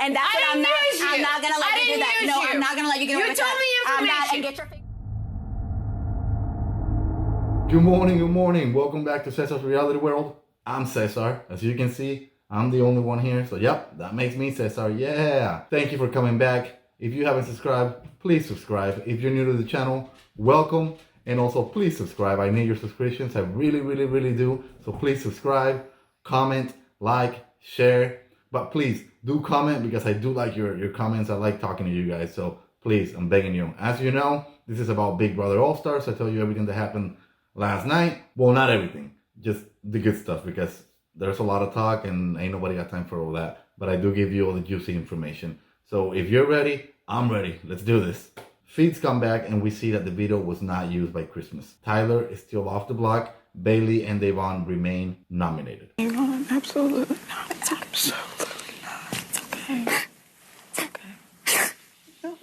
And that's what I'm not gonna let you do that. No, I'm not gonna let you get away with that. You told me information. Get your Good morning. Welcome back to Cesar's Reality World. I'm Cesar. As you can see, I'm the only one here. So yep, that makes me Cesar. Yeah. Thank you for coming back. If you haven't subscribed, please subscribe. If you're new to the channel, welcome. And also please subscribe. I need your subscriptions. I really do. So please subscribe, comment, like, share. But please do comment because I do like your comments. I like talking to you guys. So please, I'm begging you. As you know, this is about Big Brother All-Stars. I tell you everything that happened last night. Well, not everything, just the good stuff, because there's a lot of talk and ain't nobody got time for all that. But I do give you all the juicy information. So if you're ready, I'm ready. Let's do this. Feeds come back and we see that the veto was not used by Christmas. Tyler is still off the block. Bayleigh and Devon remain nominated. Devon, absolutely not. It's absolutely not. It's okay. It's okay. No.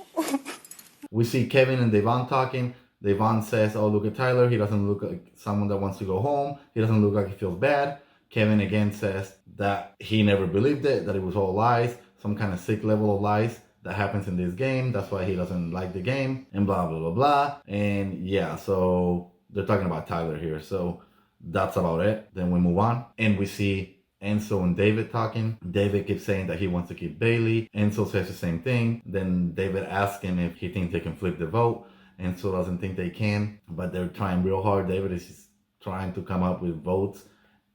We see Kevin and Devon talking. Devon says, oh, look at Tyler. He doesn't look like someone that wants to go home. He doesn't look like he feels bad. Kevin again says that he never believed it, that it was all lies, some kind of sick level of lies that happens in this game. That's why he doesn't like the game and blah, blah, blah, blah. And yeah, so they're talking about Tyler here. So that's about it. Then we move on and we see Enzo and David talking. David keeps saying that he wants to keep Bayleigh. Enzo says the same thing. Then David asks him if he thinks they can flip the vote. Enzo doesn't think they can, but they're trying real hard. David is just trying to come up with votes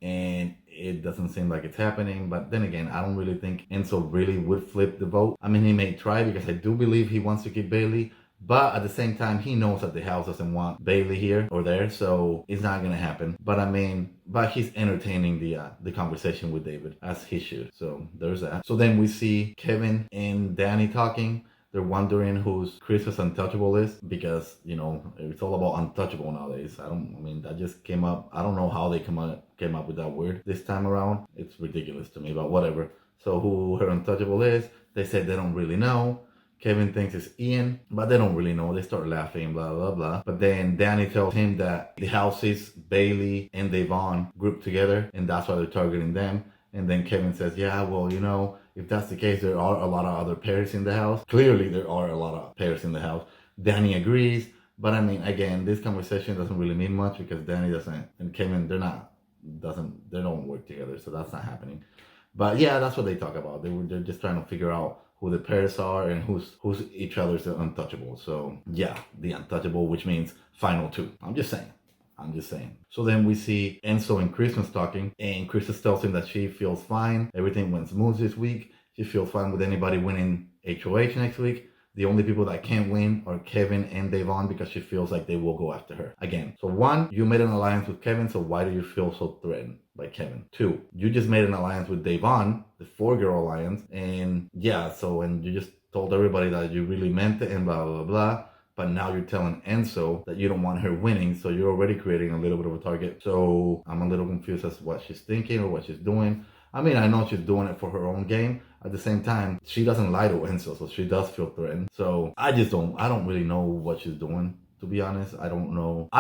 and it doesn't seem like it's happening. But then again, I don't really think Enzo really would flip the vote. I mean, he may try because I do believe he wants to keep Bayleigh, but at the same time, he knows that the house doesn't want Bayleigh here or there, so it's not gonna happen. But I mean, but he's entertaining the conversation with David, as he should. So there's that. So then we see Kevin and Danny talking. They're wondering who's Christmas untouchable is because, you know, it's all about untouchable nowadays. I mean, that just came up. I don't know how they came up with that word this time around. It's ridiculous to me, but whatever. So who her untouchable is, they said they don't really know. Kevin thinks it's Ian, but they don't really know. They start laughing, blah, blah, blah. But then Danny tells him that the houses, Bayleigh and Devon, grouped together, and that's why they're targeting them. And then Kevin says, yeah, well, you know, if that's the case, there are a lot of other pairs in the house. Clearly, there are a lot of pairs in the house. Danny agrees. But I mean, again, this conversation doesn't really mean much because Danny doesn't, and Kevin, they don't work together. So that's not happening. But yeah, that's what they talk about. They're just trying to figure out who the pairs are and who's each other's untouchable. So yeah, the untouchable, which means final two. I'm just saying. So then we see Enzo and Christmas talking, and Christmas tells him that she feels fine. Everything went smooth this week. She feels fine with anybody winning HOH next week. The only people that can't win are Kevin and Devon because she feels like they will go after her. Again, so one, you made an alliance with Kevin, so why do you feel so threatened by Kevin? Two, you just made an alliance with Devon, the 4-girl alliance, and yeah, and you just told everybody that you really meant it and blah, blah, blah. But now you're telling Enzo that you don't want her winning, so you're already creating a little bit of a target. So I'm a little confused as to what she's thinking or what she's doing. I mean, I know she's doing it for her own game. At the same time, she doesn't lie to Enzo, so she does feel threatened. So I don't really know what she's doing, to be honest. I don't know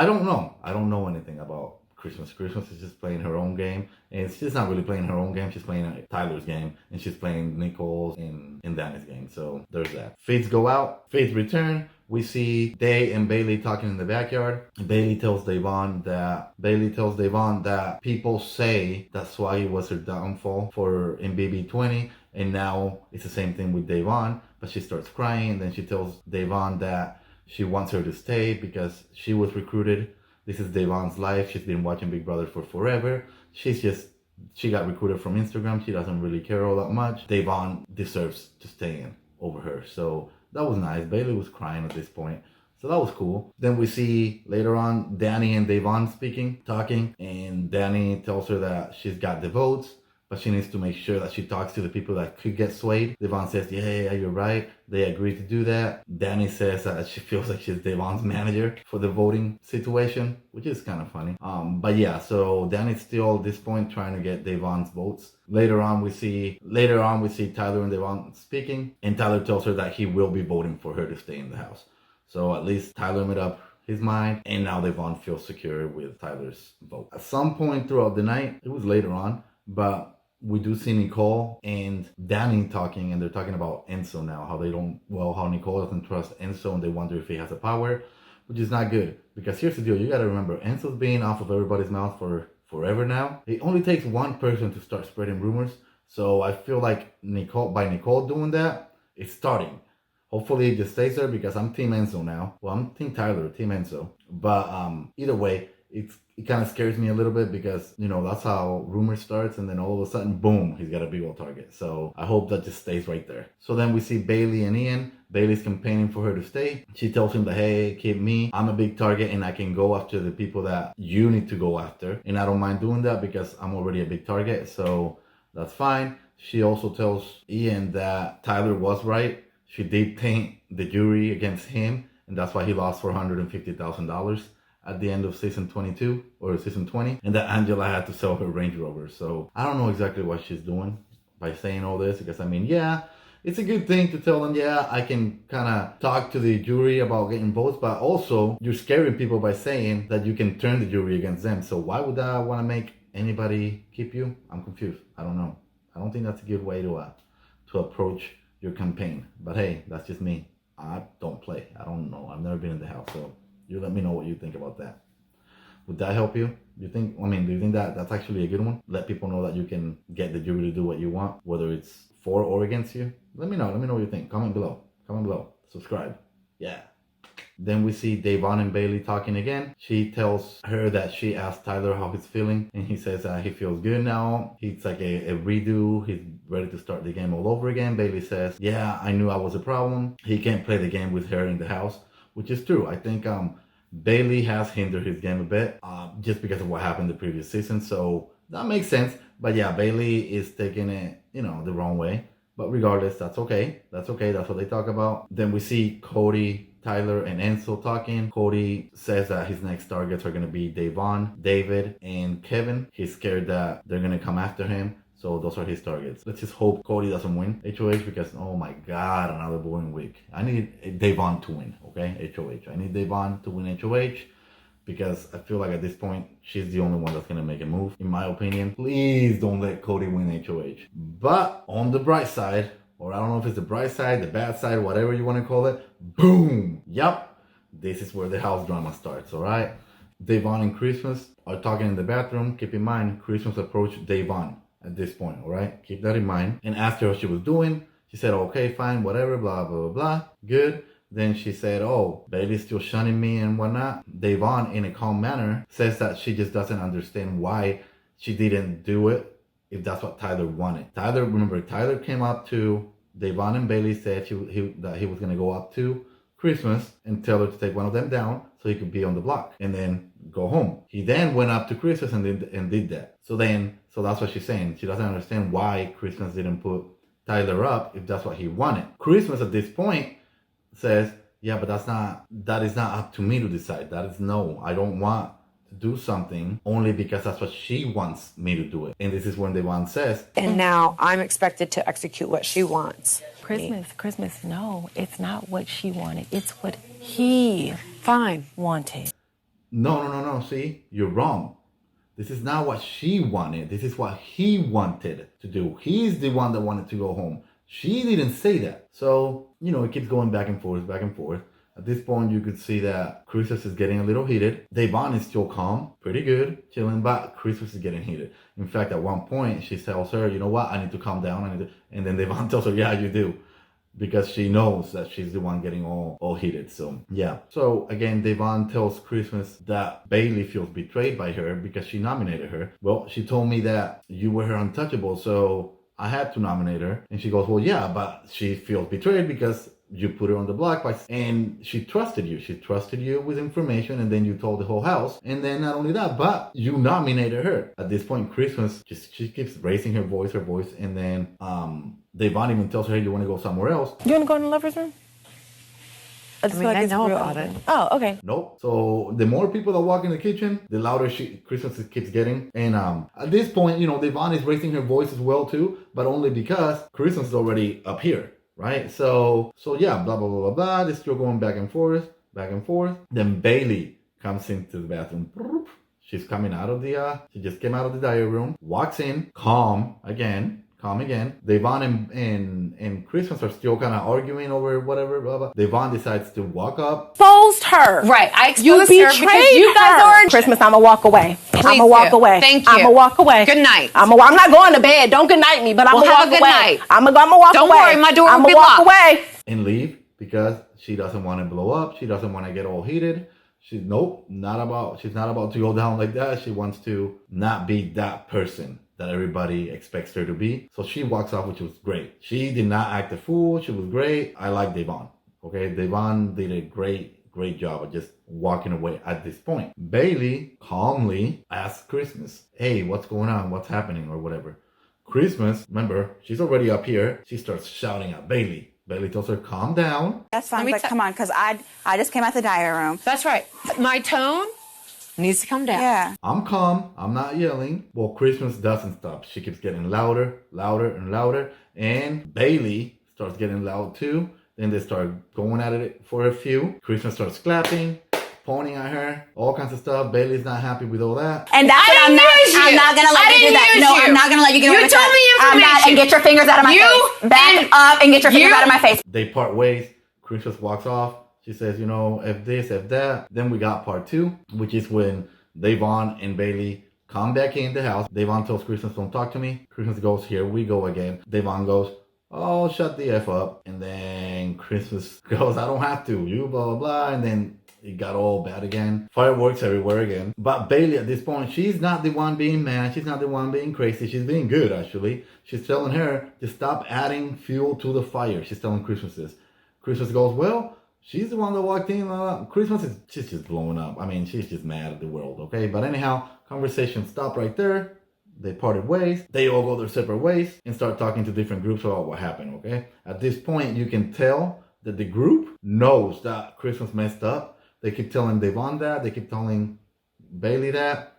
anything about Christmas. Christmas is just playing her own game, and she's not really playing her own game. She's playing Tyler's game, and she's playing Nicole's and Danny's game. So there's that. Fates go out. Fates return. We see Day and Bayleigh talking in the backyard. Bayleigh tells Devon that people say that Swaggy was her downfall in BB20, and now it's the same thing with Devon. But she starts crying, and then she tells Devon that she wants her to stay because she was recruited. This is Devon's life. She's been watching Big Brother for forever. She got recruited from Instagram. She doesn't really care all that much. Devon deserves to stay in over her. So that was nice. Bayleigh was crying at this point. So that was cool. Then we see later on Danny and Devon talking, and Danny tells her that she's got the votes, but she needs to make sure that she talks to the people that could get swayed. Devon says, yeah, you're right. They agreed to do that. Danny says that she feels like she's Devon's manager for the voting situation, which is kind of funny. But yeah, so Danny's still at this point trying to get Devon's votes. Later on, we see Tyler and Devon speaking, and Tyler tells her that he will be voting for her to stay in the house. So at least Tyler made up his mind, and now Devon feels secure with Tyler's vote. At some point throughout the night, it was later on, but we do see Nicole and Danny talking, and they're talking about Enzo now, how Nicole doesn't trust Enzo, and they wonder if he has a power, which is not good. Because here's the deal, you gotta remember, Enzo's been off of everybody's mouth for forever now. It only takes one person to start spreading rumors. So I feel like Nicole doing that, it's starting. Hopefully it just stays there, because I'm Team Enzo now. Well, I'm Team Tyler, Team Enzo. But either way, it kind of scares me a little bit, because, you know, that's how rumor starts, and then all of a sudden, boom, he's got a big old target. So I hope that just stays right there. So then we see Bayleigh and Ian. Bayleigh's campaigning for her to stay. She tells him that, hey, keep me. I'm a big target, and I can go after the people that you need to go after. And I don't mind doing that, because I'm already a big target. So that's fine. She also tells Ian that Tyler was right. She did taint the jury against him, and that's why he lost $450,000 at the end of season 22 or season 20, and that Angela had to sell her Range Rover. So I don't know exactly what she's doing by saying all this, because I mean, yeah, it's a good thing to tell them, yeah, I can kind of talk to the jury about getting votes, but also you're scaring people by saying that you can turn the jury against them. So why would I want to make anybody keep you? I'm confused. I don't know. I don't think that's a good way to approach your campaign. But hey, that's just me. I don't play. I don't know. I've never been in the house, so you let me know what you think about that. Would that help you? Do you think that's actually a good one? Let people know that you can get the jury to do what you want, whether it's for or against you. Let me know what you think. Comment below. Subscribe. Yeah. Then we see Devon and Bayleigh talking again. She tells her that she asked Tyler how he's feeling, and he says he feels good now. He's like a redo. He's ready to start the game all over again. Bayleigh says, yeah, I knew I was a problem. He can't play the game with her in the house, which is true. I think Bayleigh has hindered his game a bit just because of what happened the previous season. So that makes sense. But yeah, Bayleigh is taking it, the wrong way. But regardless, that's okay. That's what they talk about. Then we see Cody, Tyler, and Enzo talking. Cody says that his next targets are going to be Devon, David, and Kevin. He's scared that they're going to come after him. So those are his targets. Let's just hope Cody doesn't win HOH, because, oh my God, another boring week. I need Devon to win, okay? HOH. I need Devon to win HOH, because I feel like at this point, she's the only one that's going to make a move, in my opinion. Please don't let Cody win HOH. But on the bright side, or I don't know if it's the bright side, the bad side, whatever you want to call it, boom! Yep, this is where the house drama starts, all right? Devon and Christmas are talking in the bathroom. Keep in mind, Christmas approached Devon at this point, all right? Keep that in mind. And asked her what she was doing. She said, okay, fine, whatever, blah, blah, blah, blah. Good. Then she said, oh, Bayleigh's still shunning me and whatnot. Devon, in a calm manner, says that she just doesn't understand why she didn't do it if that's what Tyler wanted. Tyler came up to Devon, and Bayleigh said that he was going to go up to Christmas and tell her to take one of them down so he could be on the block and then go home. He then went up to Christmas and did that. So that's what she's saying. She doesn't understand why Christmas didn't put Tyler up if that's what he wanted. Christmas at this point says, yeah, but that is not up to me to decide. That is no, I don't want to do something only because that's what she wants me to do it. And this is when Devon says, and now I'm expected to execute what she wants. Christmas, no, it's not what she wanted. It's what he wanted. No, see, you're wrong. This is not what she wanted. This is what he wanted to do. He's the one that wanted to go home. She didn't say that. So, it keeps going back and forth. At this point, you could see that Christmas is getting a little heated. Devon is still calm, pretty good, chilling, but Christmas is getting heated. In fact, at one point, she tells her, you know what, I need to calm down. And then Devon tells her, yeah, you do. Because she knows that she's the one getting all heated. So, yeah. So, again, Devon tells Christmas that Bayleigh feels betrayed by her because she nominated her. Well, she told me that you were her untouchable, so I had to nominate her. And she goes, well, yeah, but she feels betrayed because you put her on the block and she trusted you. She trusted you with information, and then you told the whole house. And then not only that, but you nominated her. At this point, Christmas, she keeps raising her voice, and then Devon even tells her, hey, you want to go somewhere else? You want to go in the lover's room? I know about it. Oh, okay. Nope. So the more people that walk in the kitchen, the louder Christmas keeps getting. And at this point, Devon is raising her voice as well too, but only because Christmas is already up here, right? So yeah, blah, blah, blah, blah, blah. They're still going back and forth. Then Bayleigh comes into the bathroom. She's coming out of she just came out of the diary room, walks in, calm again. Devon and Christmas are still kind of arguing over whatever, blah, blah. Devon decides to walk up. Exposed her. Right, I You exposed her betrayed because you guys her. are... Christmas, I'm gonna walk away. I'm Please gonna walk do. away. Thank you. I'm gonna walk away. Good night. I'm not going to bed. Don't good night me, but I'm Well, gonna have walk a good away. night. I'm gonna walk Don't away. worry, my door will I'm be gonna walk locked. away. And leave because she doesn't want to blow up. She doesn't want to get all heated. She's not about to go down like that. She wants to not be that person that everybody expects her to be. So she walks off, which was great. She did not act a fool. She was great. I like Devon. Okay, Devon did a great job of just walking away at this point. Bayleigh calmly asks Christmas, hey, what's going on? What's happening? Or whatever. Christmas, remember, she's already up here. She starts shouting at Bayleigh. Bayleigh tells her, calm down. That's fine, but come on, because I just came out the diary room. That's right. My tone needs to come down. Yeah. I'm calm. I'm not yelling. Well, Christmas doesn't stop. She keeps getting louder, and louder. And Bayleigh starts getting loud too. Then they start going at it for a few. Christmas starts clapping, pointing at her, all kinds of stuff. Bayleigh's not happy with all that. And that's what I'm not gonna let you do that. No, I'm not gonna let you get away with that. You told me information. And get your fingers out of my face. Back up and get your fingers out of my face. They part ways. Christmas walks off. She says, F this, F that. Then we got part 2, which is when Devon and Bayleigh come back in the house. Devon tells Christmas, don't talk to me. Christmas goes, here we go again. Devon goes, oh, shut the F up. And then Christmas goes, I don't have to. You blah, blah, blah. And then it got all bad again. Fireworks everywhere again. But Bayleigh at this point, she's not the one being mad. She's not the one being crazy. She's being good, actually. She's telling her to stop adding fuel to the fire. She's telling Christmas this. Christmas goes, well, she's the one that walked in. She's just blowing up. I mean, she's just mad at the world, okay? But anyhow, conversation stopped right there. They parted ways. They all go their separate ways and start talking to different groups about what happened, okay? At this point, you can tell that the group knows that Christmas messed up. They keep telling Devon that. They keep telling Bayleigh that.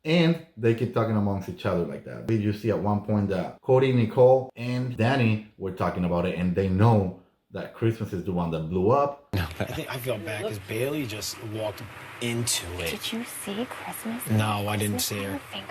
And they keep talking amongst each other like that. You see at one point that Cody, Nicole, and Danny were talking about it, and they know that Christmas is the one that blew up. I feel bad because Bayleigh just walked into it. Did you see Christmas? No, I didn't see her. Finger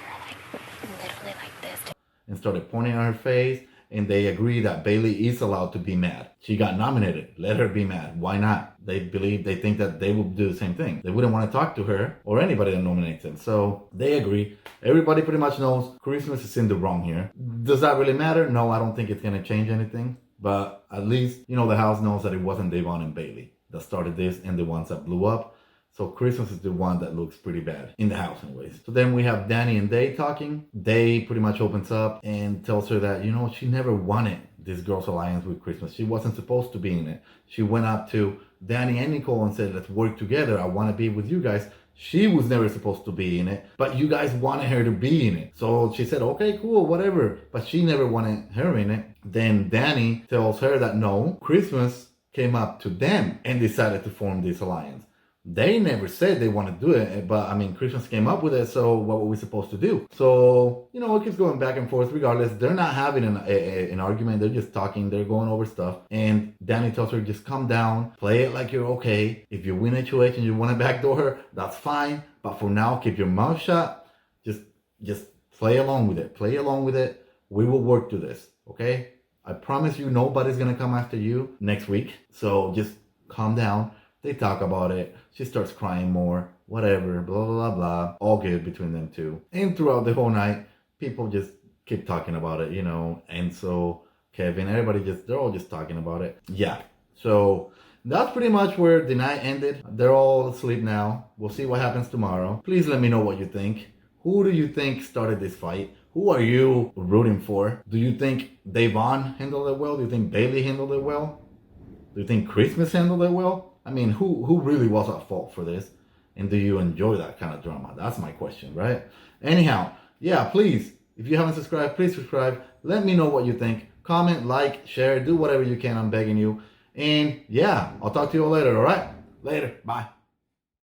literally like this. And started pointing at her face. And they agree that Bayleigh is allowed to be mad. She got nominated. Let her be mad. Why not? They think that they will do the same thing. They wouldn't want to talk to her or anybody that nominates them. So they agree. Everybody pretty much knows Christmas is in the wrong here. Does that really matter? No, I don't think it's going to change anything. But at least, the house knows that it wasn't Devon and Bayleigh that started this and the ones that blew up. So Christmas is the one that looks pretty bad in the house anyways. So then we have Danny and Day talking. Day pretty much opens up and tells her that, she never wanted this girl's alliance with Christmas. She wasn't supposed to be in it. She went up to Danny and Nicole and said, let's work together. I want to be with you guys. She was never supposed to be in it, but you guys wanted her to be in it. So she said, okay, cool, whatever. But she never wanted her in it. Then Danny tells her that no, Christmas came up to them and decided to form this alliance. They never said they want to do it, but Christmas came up with it, so what were we supposed to do? So, it keeps going back and forth regardless. They're not having an argument, they're just talking, they're going over stuff. And Danny tells her, just calm down, play it like you're okay. If you win HOH and you want to backdoor her, that's fine. But for now, keep your mouth shut. Just play along with it. We will work through this, okay? I promise you nobody's going to come after you next week. So just calm down. They talk about it. She starts crying more. Whatever. Blah, blah, blah, blah. All good between them two. And throughout the whole night, people just keep talking about it, And so Kevin, they're all just talking about it. Yeah. So that's pretty much where the night ended. They're all asleep now. We'll see what happens tomorrow. Please let me know what you think. Who do you think started this fight? Who are you rooting for? Do you think Devon handled it well? Do you think Bayleigh handled it well? Do you think Christmas handled it well? Who really was at fault for this? And do you enjoy that kind of drama? That's my question, right? Anyhow, yeah, please, if you haven't subscribed, please subscribe. Let me know what you think. Comment, like, share, do whatever you can. I'm begging you. And yeah, I'll talk to you all later, all right? Later. Bye.